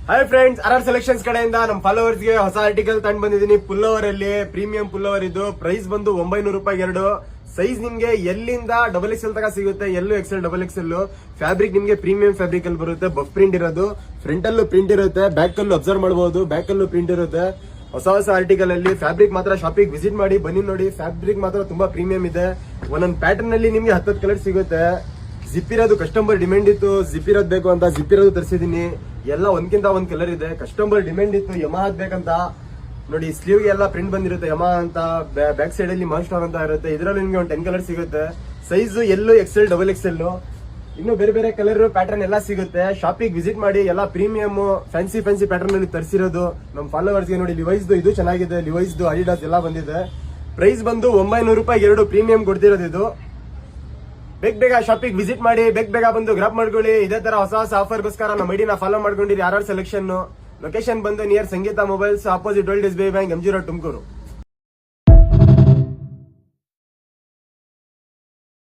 Hi friends, RR selections ಕಡೆಯಿಂದ ನಮ್ಮ followers ಗೆ ಹೊಸ ಆರ್ಟಿಕಲ್ ತಂದು ಬಂದಿದ್ದೀನಿ. ಪುಲ್ಲೋವರ್ ಅಲ್ಲಿ ಪ್ರೀಮಿಯಂ ಪುಲ್ಲೋವರ್ ಇದು. ಪ್ರೈಸ್ ಬಂದು 900 ರೂಪಾಯಿ ಎರಡು. ಸೈಜ್ ನಿಮ್ಗೆ ಎಲ್ಲಿಂದ XXL ತಗ ಸಿಗುತ್ತೆ, ಎಲ್ಲೂ XL XXL. ಫ್ಯಾಬ್ರಿಕ್ ನಿಮ್ಗೆ ಪ್ರೀಮಿಯಂ ಫ್ಯಾಬ್ರಿಕ್ ಅಲ್ಲಿ ಬರುತ್ತೆ. ಬಫ್ ಪ್ರಿಂಟ್ ಇರೋದು, ಫ್ರಂಟ್ ಅಲ್ಲೂ ಪ್ರಿಂಟ್ ಇರುತ್ತೆ, ಬ್ಯಾಕ್ ಅಲ್ಲೂ ಅಬ್ಸರ್ವ್ ಮಾಡಬಹುದು, ಬ್ಯಾಕ್ ಅಲ್ಲೂ ಪ್ರಿಂಟ್ ಇರುತ್ತೆ. ಹೊಸ ಹೊಸ ಆರ್ಟಿಕಲ್ ಅಲ್ಲಿ ಫ್ಯಾಬ್ರಿಕ್ ಮಾತ್ರ ಶಾಪಿಗೆ ವಿಸಿಟ್ ಮಾಡಿ ಬನ್ನಿ ನೋಡಿ. ಫ್ಯಾಬ್ರಿಕ್ ಮಾತ್ರ ತುಂಬಾ ಪ್ರೀಮಿಯಂ ಇದೆ. ಒಂದೊಂದು ಪ್ಯಾಟರ್ನ್ ಅಲ್ಲಿ ನಿಮ್ಗೆ 10 ಕಲರ್ ಸಿಗುತ್ತೆ. ಜಿಪ್ ಇರೋದು ಕಸ್ಟಮರ್ ಡಿಮ್ಯಾಂಡ್ ಇತ್ತು, ಜಿಪ್ ಇರೋದು ಬೇಕು ಅಂತ ಜಿಪ್ ಇರೋದು ತರಿಸಿದೀನಿ. ಎಲ್ಲ ಒಂದ್ಕಿಂತ ಒಂದ್ ಕಲರ್ ಇದೆ. ಕಸ್ಟಮರ್ ಡಿಮ್ಯಾಂಡ್ ಇತ್ತು ಯಮಾ ಬೇಕಂತ ನೋಡಿ. ಸ್ಲೀವ್ ಎಲ್ಲ ಪ್ರಿಂಟ್ ಬಂದಿರುತ್ತೆ ಯಮಾ ಅಂತ. ಬ್ಯಾಕ್ ಸೈಡ್ ಅಲ್ಲಿ ಮಾನ್ಸ್ಟರ್ ಅಂತ ಇರುತ್ತೆ. ಇದರಲ್ಲಿ ನಿಮ್ಗೆ ಒಂದು 10 ಕಲರ್ ಸಿಗುತ್ತೆ. ಸೈಜ್ ಎಲ್ಲೂ XL XXL. ಇನ್ನು ಬೇರೆ ಬೇರೆ ಕಲರ್ ಪ್ಯಾಟರ್ನ್ ಎಲ್ಲ ಸಿಗುತ್ತೆ. ಶಾಪಿಗೆ ವಿಸಿಟ್ ಮಾಡಿ. ಎಲ್ಲ ಪ್ರೀಮಿಯಂ ಫ್ಯಾನ್ಸಿ ಪ್ಯಾಟರ್ನ್ ಅಲ್ಲಿ ತರಿಸಿರೋದು ನಮ್ಮ ಫಾಲೋವರ್ಸ್ ಗೆ. ನೋಡಿ ಲಿವೈಸ್ ಇದು ಚೆನ್ನಾಗಿದೆ. ಲಿವೈಸ್ ಅಡಿಡಾಸ್ ಎಲ್ಲ ಬಂದಿದೆ. ಪ್ರೈಸ್ ಬಂದು 900 ರೂಪಾಯಿ ಎರಡು ಪ್ರೀಮಿಯಂ ಕೊಡ್ತಿರೋದು ಇದು. ಬೇಗ ಶಾಪಿಗೆ ವಿಸಿಟ್ ಮಾಡಿ, ಬೇಗ ಬಂದು ಗ್ರಾಪ್ ಮಾಡ್ಕೊಳ್ಳಿ. ಇದೇ ತರ ಹೊಸ ಆಫರ್ಗೋಸ್ಕರ ನಮ್ಮ ಐಡಿನ ಫಾಲೋ ಮಾಡ್ಕೊಂಡಿರಿ. RR selection. ಲೊಕೇಶನ್ ಬಂದು near Sangeetha mobiles, opposite old SBI bank, MG road, Tumakuru.